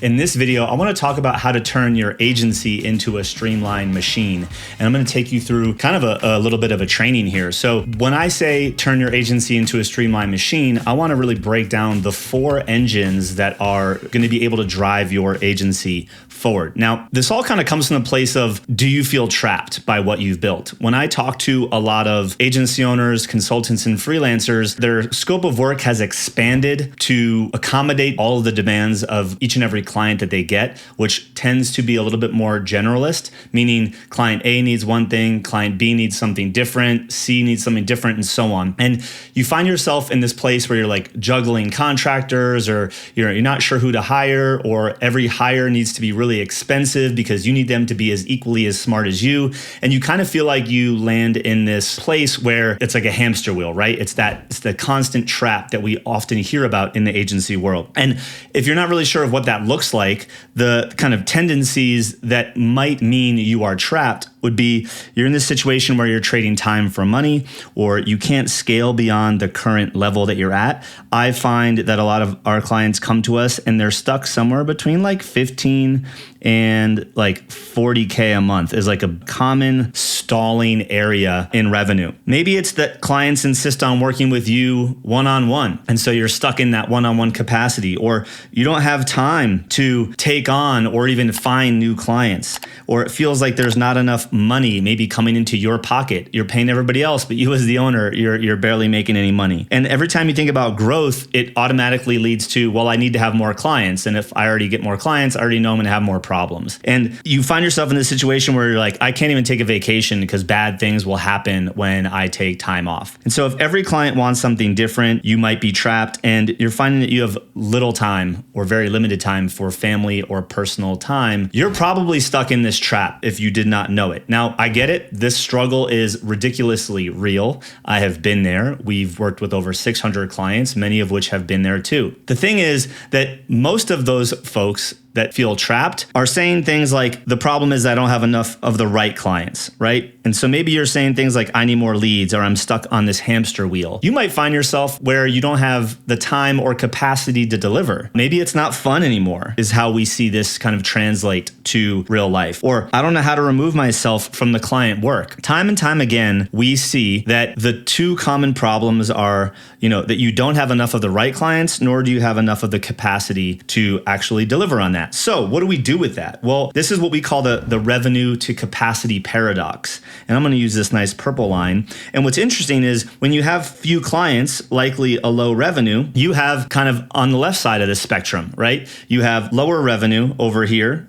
In this video, I want to talk about how to turn your agency into a streamlined machine. And I'm going to take you through kind of a little bit of a training here. So when I say turn your agency into a streamlined machine, I want to really break down the 4 engines that are going to be able to drive your agency forward. Now, this all kind of comes from the place of, do you feel trapped by what you've built? When I talk to a lot of agency owners, consultants, and freelancers, their scope of work has expanded to accommodate all of the demands of each and every client that they get, which tends to be a little bit more generalist, meaning client A needs one thing, client B needs something different, C needs something different, and so on. And you find yourself in this place where you're like juggling contractors, or you're not sure who to hire, or every hire needs to be really expensive because you need them to be as equally as smart as you. And you kind of feel like you land in this place where it's like a hamster wheel, right? It's the constant trap that we often hear about in the agency world. And if you're not really sure of what that looks like, the kind of tendencies that might mean you are trapped would be you're in this situation where you're trading time for money, or you can't scale beyond the current level that you're at. I find that a lot of our clients come to us and they're stuck somewhere between like 15 and like 40K a month is like a common stalling area in revenue. Maybe it's that clients insist on working with you one-on-one. And so you're stuck in that one-on-one capacity, or you don't have time to take on or even find new clients, or it feels like there's not enough money maybe coming into your pocket. You're paying everybody else, but you as the owner, you're barely making any money. And every time you think about growth, it automatically leads to, well, I need to have more clients. And if I already get more clients, I already know I'm going to have more problems. And you find yourself in this situation where you're like, I can't even take a vacation because bad things will happen when I take time off. And so if every client wants something different, you might be trapped, and you're finding that you have little time or very limited time for family or personal time. You're probably stuck in this trap if you did not know it. Now, I get it. This struggle is ridiculously real. I have been there. We've worked with over 600 clients, many of which have been there too. The thing is that most of those folks that feel trapped are saying things like, the problem is I don't have enough of the right clients, right? And so maybe you're saying things like, I need more leads, or I'm stuck on this hamster wheel. You might find yourself where you don't have the time or capacity to deliver. Maybe it's not fun anymore, is how we see this kind of translate to real life. Or I don't know how to remove myself from the client work. Time and time again, we see that the 2 common problems are, that you don't have enough of the right clients, nor do you have enough of the capacity to actually deliver on that. So what do we do with that? Well, this is what we call the revenue to capacity paradox. And I'm going to use this nice purple line. And what's interesting is when you have few clients, likely a low revenue, you have kind of on the left side of the spectrum, right? You have lower revenue over here,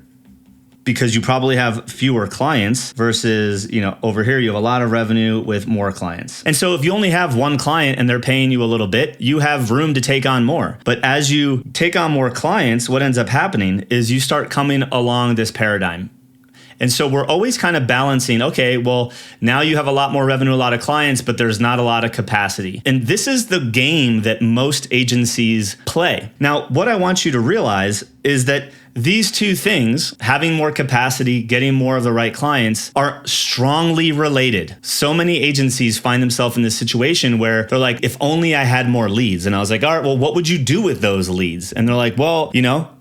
because you probably have fewer clients versus, over here, you have a lot of revenue with more clients. And so if you only have one client and they're paying you a little bit, you have room to take on more. But as you take on more clients, what ends up happening is you start coming along this paradigm. And so we're always kind of balancing, okay, well, now you have a lot more revenue, a lot of clients, but there's not a lot of capacity. And this is the game that most agencies play. Now, what I want you to realize is that these 2 things, having more capacity, getting more of the right clients, are strongly related. So many agencies find themselves in this situation where they're like, if only I had more leads. And I was like, all right, well, what would you do with those leads? And they're like, well,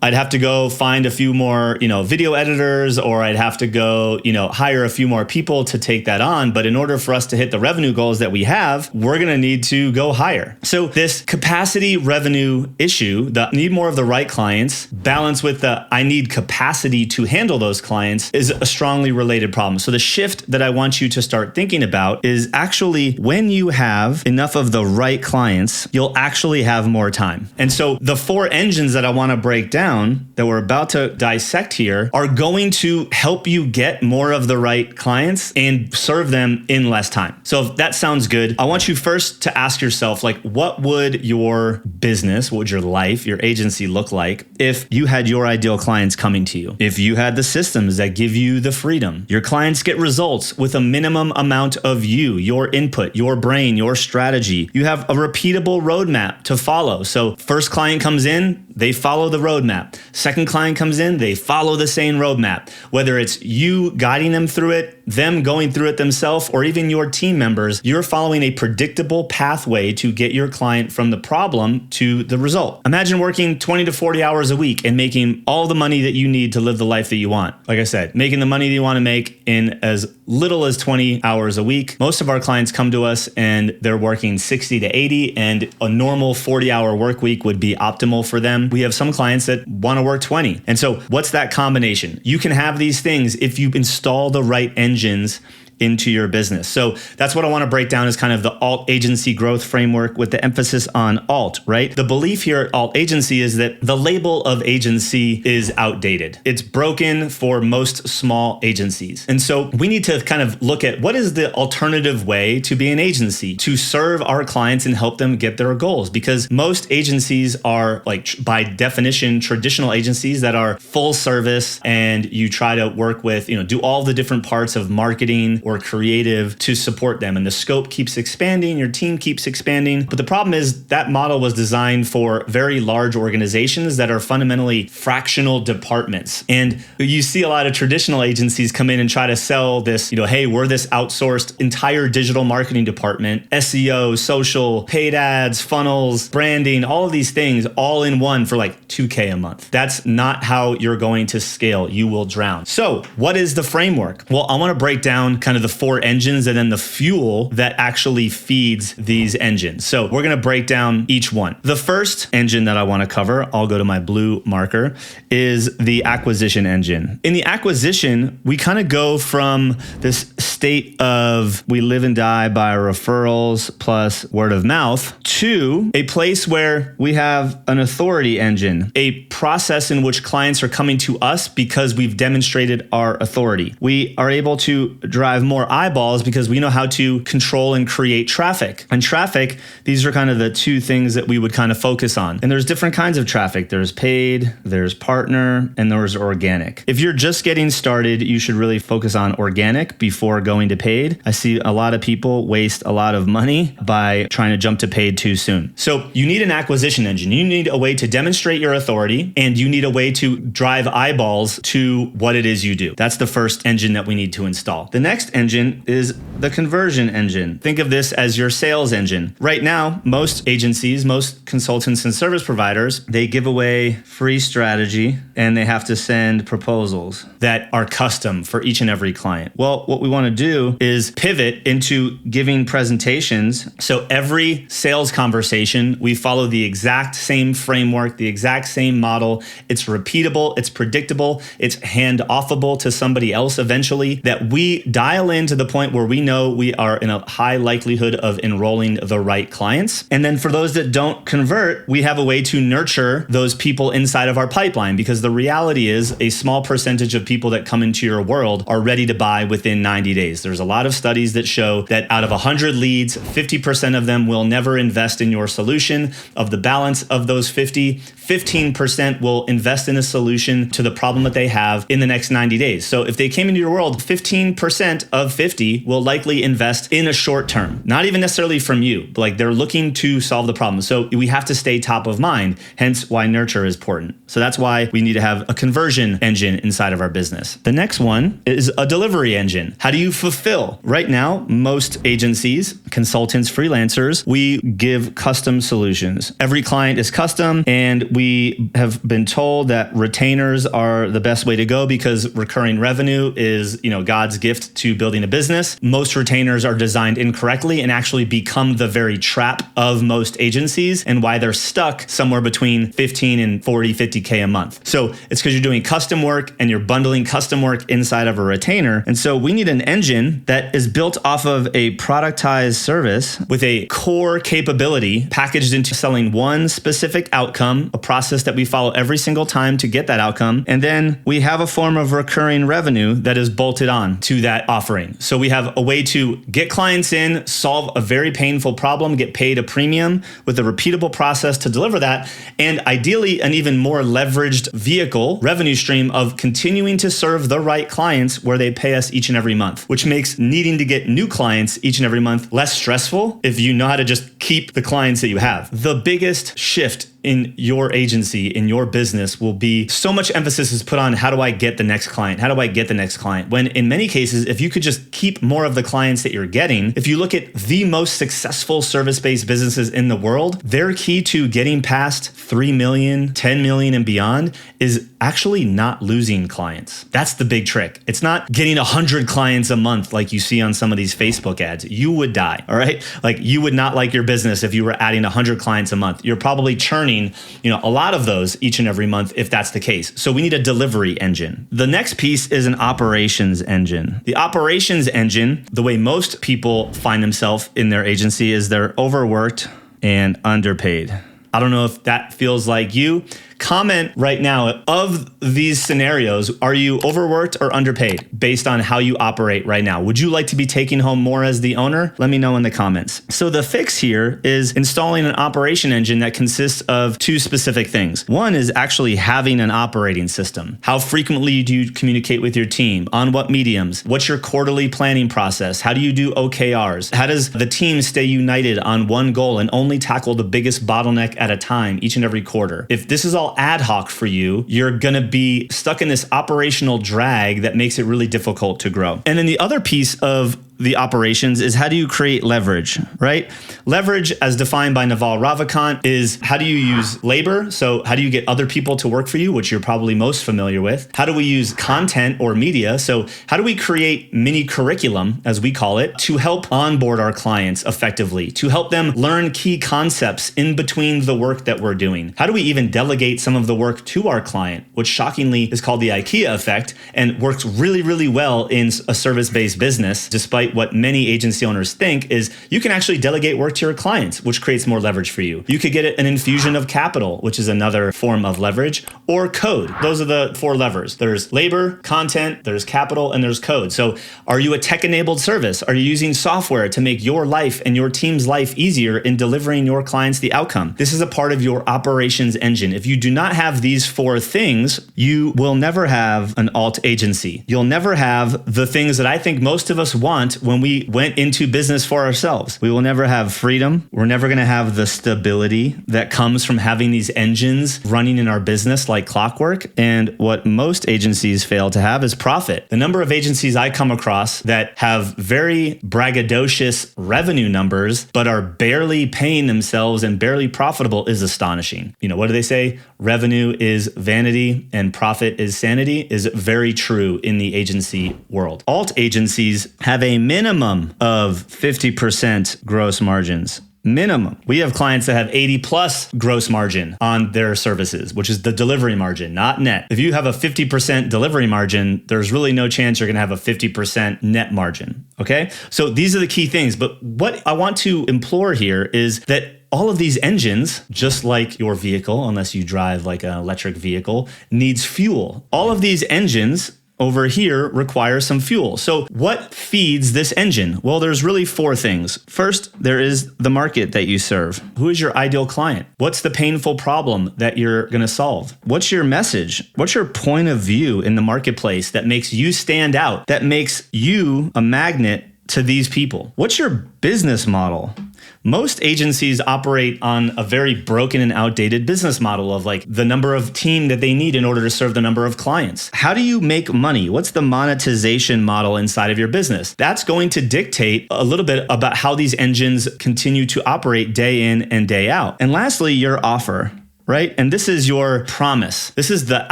I'd have to go find a few more, video editors, or I'd have to go, hire a few more people to take that on. But in order for us to hit the revenue goals that we have, we're going to need to go higher. So this capacity revenue issue, the need more of the right clients, balance with the I need capacity to handle those clients, is a strongly related problem. So the shift that I want you to start thinking about is actually when you have enough of the right clients, you'll actually have more time. And so the 4 engines that I want to break down that we're about to dissect here are going to help you get more of the right clients and serve them in less time. So if that sounds good, I want you first to ask yourself, like, what would your business, what would your life, your agency look like if you had your ideal clients coming to you? If you had the systems that give you the freedom, your clients get results with a minimum amount of you, your input, your brain, your strategy. You have a repeatable roadmap to follow. So first client comes in, they follow the roadmap. Second client comes in, they follow the same roadmap. Whether it's you guiding them through it, them going through it themselves, or even your team members, you're following a predictable pathway to get your client from the problem to the result. Imagine working 20 to 40 hours a week and making all the money that you need to live the life that you want. Like I said, making the money that you want to make in as little as 20 hours a week. Most of our clients come to us and they're working 60 to 80, and a normal 40-hour work week would be optimal for them. We have some clients that want to work 20. And so what's that combination? You can have these things if you install the right engines into your business. So that's what I want to break down, is kind of the alt agency growth framework with the emphasis on alt, right? The belief here at alt agency is that the label of agency is outdated. It's broken for most small agencies. And so we need to kind of look at what is the alternative way to be an agency to serve our clients and help them get their goals, because most agencies are, like, by definition, traditional agencies that are full service, and you try to work with, do all the different parts of marketing or creative to support them. And the scope keeps expanding, your team keeps expanding. But the problem is that model was designed for very large organizations that are fundamentally fractional departments. And you see a lot of traditional agencies come in and try to sell this, hey, we're this outsourced entire digital marketing department, SEO, social, paid ads, funnels, branding, all of these things all in one for like $2,000 a month. That's not how you're going to scale. You will drown. So what is the framework? Well, I want to break down kind of the 4 engines and then the fuel that actually feeds these engines. So we're going to break down each one. The first engine that I want to cover, I'll go to my blue marker, is the acquisition engine. In the acquisition, we kind of go from this state of we live and die by referrals plus word of mouth to a place where we have an authority engine, a process in which clients are coming to us because we've demonstrated our authority. We are able to drive more eyeballs because we know how to control and create traffic. And traffic, these are kind of the 2 things that we would kind of focus on. And there's different kinds of traffic. There's paid, there's partner, and there's organic. If you're just getting started, you should really focus on organic before going to paid. I see a lot of people waste a lot of money by trying to jump to paid too soon. So you need an acquisition engine. You need a way to demonstrate your authority, and you need a way to drive eyeballs to what it is you do. That's the first engine that we need to install. The next engine is the conversion engine. Think of this as your sales engine. Right now, most agencies, most consultants and service providers, they give away free strategy and they have to send proposals that are custom for each and every client. Well, what we want to do is pivot into giving presentations. So every sales conversation, we follow the exact same framework, the exact same model. It's repeatable, it's predictable, it's hand-offable to somebody else eventually, that we dial in to the point where we know we are in a high likelihood of enrolling the right clients. And then for those that don't convert, we have a way to nurture those people inside of our pipeline, because the reality is a small percentage of people that come into your world are ready to buy within 90 days. There's a lot of studies that show that out of 100 leads, 50% of them will never invest in your solution. Of the balance of those 50, 15% will invest in a solution to the problem that they have in the next 90 days. So if they came into your world, 15% of 50 will likely invest in a short term, not even necessarily from you, but like they're looking to solve the problem. So we have to stay top of mind, hence why nurture is important. So that's why we need to have a conversion engine inside of our business. The next one is a delivery engine. How do you fulfill? Right now, most agencies, consultants, freelancers, we give custom solutions. Every client is custom, and we have been told that retainers are the best way to go because recurring revenue is, God's gift to building a business. Most retainers are designed incorrectly and actually become the very trap of most agencies, and why they're stuck somewhere between 15 and 40, 50K a month. So it's because you're doing custom work and you're bundling custom work inside of a retainer. And so we need an engine that is built off of a productized service with a core capability packaged into selling one specific outcome, a process that we follow every single time to get that outcome. And then we have a form of recurring revenue that is bolted on to that offering. So we have a way to get clients in, solve a very painful problem, get paid a premium with a repeatable process to deliver that, and ideally an even more leveraged vehicle revenue stream of continuing to serve the right clients where they pay us each and every month, which makes needing to get new clients each and every month less stressful if you know how to just keep the clients that you have. The biggest shift in your agency, in your business, will be so much emphasis is put on how do I get the next client? How do I get the next client? When in many cases, if you could just keep more of the clients that you're getting, if you look at the most successful service-based businesses in the world, their key to getting past 3 million, 10 million and beyond is actually not losing clients. That's the big trick. It's not getting 100 clients a month like you see on some of these Facebook ads. You would die, all right? Like you would not like your business if you were adding 100 clients a month. You're probably churning, a lot of those each and every month if that's the case. So we need a delivery engine. The next piece is an operations engine. The operations engine, the way most people find themselves in their agency is they're overworked and underpaid. I don't know if that feels like you. Comment right now, of these scenarios, are you overworked or underpaid based on how you operate right now? Would you like to be taking home more as the owner? Let me know in the comments. So the fix here is installing an operation engine that consists of two specific things. One is actually having an operating system. How frequently do you communicate with your team? On what mediums? What's your quarterly planning process? How do you do OKRs? How does the team stay united on one goal and only tackle the biggest bottleneck at a time each and every quarter? If this is all ad hoc for you, you're going to be stuck in this operational drag that makes it really difficult to grow. And then the other piece of the operations is how do you create leverage, right? Leverage, as defined by Naval Ravikant, is how do you use labor? So how do you get other people to work for you, which you're probably most familiar with? How do we use content or media? So how do we create mini curriculum, as we call it, to help onboard our clients effectively, to help them learn key concepts in between the work that we're doing? How do we even delegate some of the work to our client, which shockingly is called the IKEA effect and works really, really well in a service-based business, despite what many agency owners think is you can actually delegate work to your clients, which creates more leverage for you. You could get an infusion of capital, which is another form of leverage, or code. Those are the four levers. There's labor, content, there's capital, and there's code. So are you a tech-enabled service? Are you using software to make your life and your team's life easier in delivering your clients the outcome? This is a part of your operations engine. If you do not have these four things, you will never have an alt agency. You'll never have the things that I think most of us want when we went into business for ourselves. We will never have freedom. We're never going to have the stability that comes from having these engines running in our business like clockwork. And what most agencies fail to have is profit. The number of agencies I come across that have very braggadocious revenue numbers, but are barely paying themselves and barely profitable is astonishing. What do they say? Revenue is vanity and profit is sanity is very true in the agency world. Alt agencies have a minimum of 50% gross margins. Minimum. We have clients that have 80 plus gross margin on their services, which is the delivery margin, not net. If you have a 50% delivery margin, there's really no chance you're going to have a 50% net margin. Okay. So these are the key things. But what I want to implore here is that all of these engines, just like your vehicle, unless you drive like an electric vehicle, needs fuel. All of these engines over here require some fuel. So what feeds this engine? Well, there's really four things. First, there is the market that you serve. Who is your ideal client? What's the painful problem that you're going to solve? What's your message? What's your point of view in the marketplace that makes you stand out, that makes you a magnet to these people? What's your business model? Most agencies operate on a very broken and outdated business model of like the number of team that they need in order to serve the number of clients. How do you make money? What's the monetization model inside of your business? That's going to dictate a little bit about how these engines continue to operate day in and day out. And lastly, your offer. Right? And this is your promise. This is the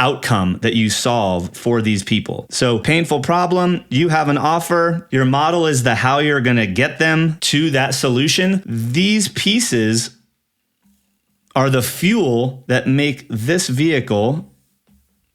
outcome that you solve for these people. So painful problem, you have an offer. Your model is the how you're going to get them to that solution. These pieces are the fuel that make this vehicle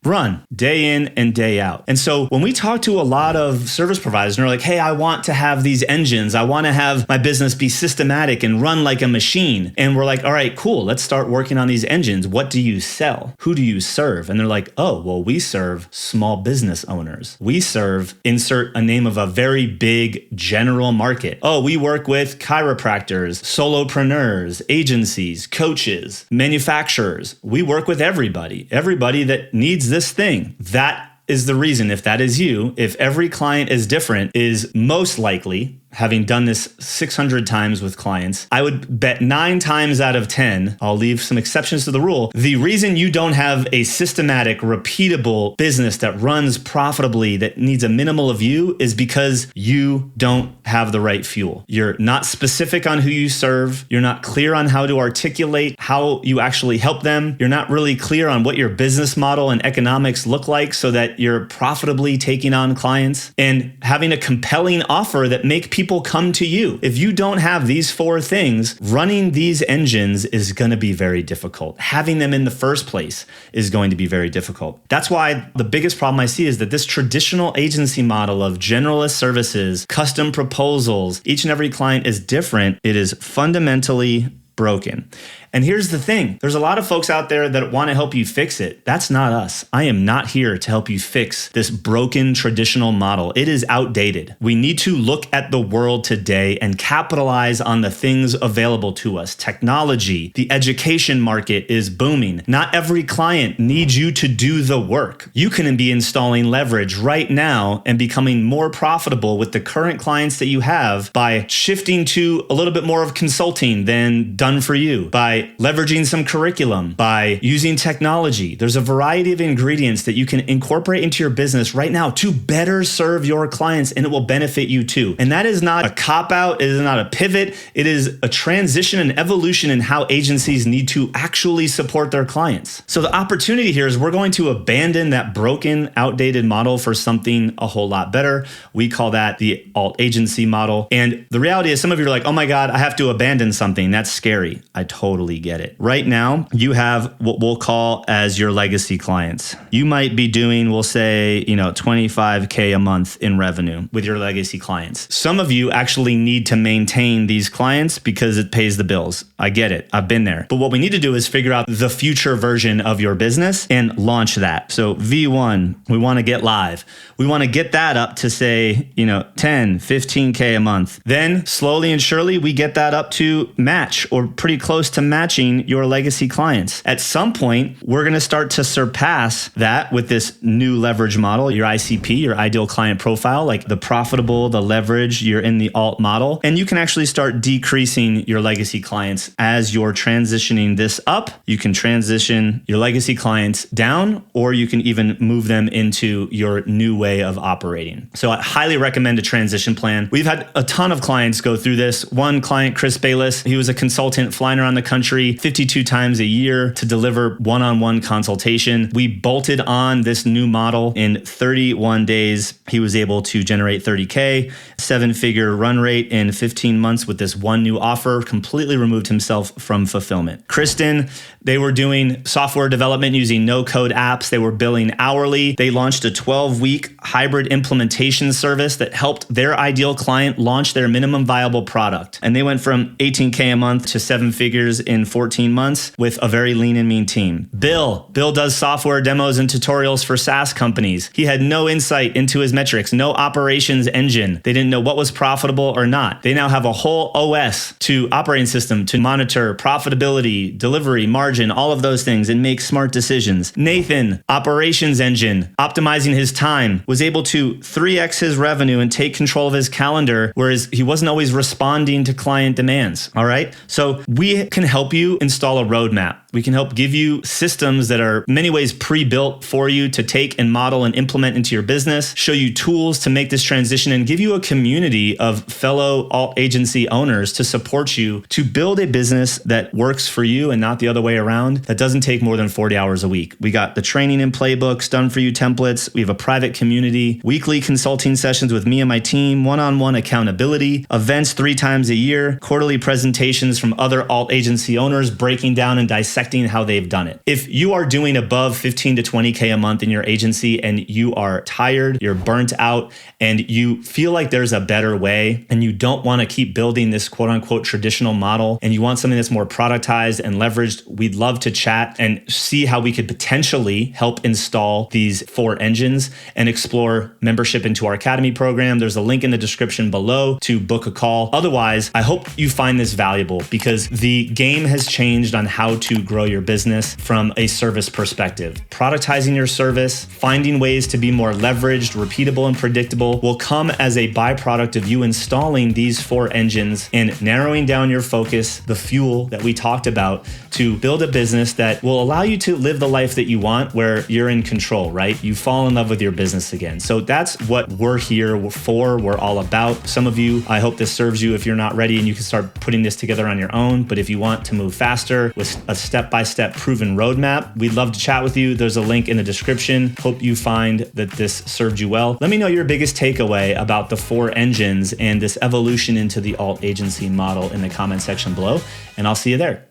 run day in and day out. And so when we talk to a lot of service providers and they're like, hey, I want to have these engines. I want to have my business be systematic and run like a machine. And we're like, all right, cool. Let's start working on these engines. What do you sell? Who do you serve? And they're like, oh, well, we serve small business owners. We serve, insert a name of a very big general market. Oh, we work with chiropractors, solopreneurs, agencies, coaches, manufacturers. We work with everybody that needs this thing. That is the reason, if that is you, if every client is different, is most likely having done this 600 times with clients, I would bet 9 times out of 10, I'll leave some exceptions to the rule, the reason you don't have a systematic, repeatable business that runs profitably, that needs a minimal of you, is because you don't have the right fuel. You're not specific on who you serve. You're not clear on how to articulate how you actually help them. You're not really clear on what your business model and economics look like so that you're profitably taking on clients and having a compelling offer that make people come to you. If you don't have these 4 things, running these engines is going to be very difficult. Having them in the first place is going to be very difficult. That's why the biggest problem I see is that this traditional agency model of generalist services, custom proposals, each and every client is different. It is fundamentally broken. And here's the thing. There's a lot of folks out there that want to help you fix it. That's not us. I am not here to help you fix this broken traditional model. It is outdated. We need to look at the world today and capitalize on the things available to us. Technology, the education market is booming. Not every client needs you to do the work. You can be installing leverage right now and becoming more profitable with the current clients that you have by shifting to a little bit more of consulting than done for you, by leveraging some curriculum, by using technology. There's a variety of ingredients that you can incorporate into your business right now to better serve your clients, and it will benefit you too. And that is not a cop-out. It is not a pivot. It is a transition and evolution in how agencies need to actually support their clients. So the opportunity here is we're going to abandon that broken, outdated model for something a whole lot better. We call that the alt agency model. And the reality is some of you are like, oh my God, I have to abandon something. That's scary. I totally get it. Right now, you have what we'll call as your legacy clients. You might be doing, we'll say, $25K a month in revenue with your legacy clients. Some of you actually need to maintain these clients because it pays the bills. I get it. I've been there. But what we need to do is figure out the future version of your business and launch that. So V1, we want to get live. We want to get that up to say, 10, 15K a month. Then slowly and surely, we get that up to match or pretty close to matching your legacy clients. At some point, we're going to start to surpass that with this new leverage model, your ICP, your ideal client profile, like the profitable, the leverage, you're in the alt model. And you can actually start decreasing your legacy clients as you're transitioning this up. You can transition your legacy clients down, or you can even move them into your new way of operating. So I highly recommend a transition plan. We've had a ton of clients go through this. One client, Chris Bayless, he was a consultant flying around the country 52 times a year to deliver one-on-one consultation. We bolted on this new model in 31 days. He was able to generate 30K, 7-figure run rate in 15 months with this one new offer, completely removed himself from fulfillment. Kristen, they were doing software development using no-code apps. They were billing hourly. They launched a 12-week hybrid implementation service that helped their ideal client launch their minimum viable product. And they went from 18K a month to 7 figures in 14 months with a very lean and mean team. Bill does software demos and tutorials for SaaS companies. He had no insight into his metrics, no operations engine. They didn't know what was profitable or not. They now have a whole OS to operating system to monitor profitability, delivery, margin, all of those things, and make smart decisions. Nathan, operations engine, optimizing his time, was able to 3x his revenue and take control of his calendar, whereas he wasn't always responding to client demands. All right. So we can help you install a roadmap. We can help give you systems that are in many ways pre-built for you to take and model and implement into your business, show you tools to make this transition, and give you a community of fellow alt agency owners to support you to build a business that works for you and not the other way around, that doesn't take more than 40 hours a week. We got the training and playbooks, done for you templates. We have a private community, weekly consulting sessions with me and my team, one-on-one accountability, events 3 times a year, quarterly presentations from other alt agency owners breaking down and dissecting how they've done it. If you are doing above 15 to 20K a month in your agency and you are tired, you're burnt out, and you feel like there's a better way, and you don't want to keep building this quote unquote traditional model, and you want something that's more productized and leveraged, we'd love to chat and see how we could potentially help install these 4 engines and explore membership into our Academy program. There's a link in the description below to book a call. Otherwise, I hope you find this valuable because the game has changed on how to grow grow your business from a service perspective. Productizing your service, finding ways to be more leveraged, repeatable, and predictable will come as a byproduct of you installing these 4 engines and narrowing down your focus, the fuel that we talked about, to build a business that will allow you to live the life that you want, where you're in control, right? You fall in love with your business again. So that's what we're here for, we're all about. Some of you, I hope this serves you if you're not ready and you can start putting this together on your own. But if you want to move faster with a step-by-step proven roadmap, we'd love to chat with you. There's a link in the description. Hope you find that this served you well. Let me know your biggest takeaway about the 4 engines and this evolution into the alt agency model in the comment section below, and I'll see you there.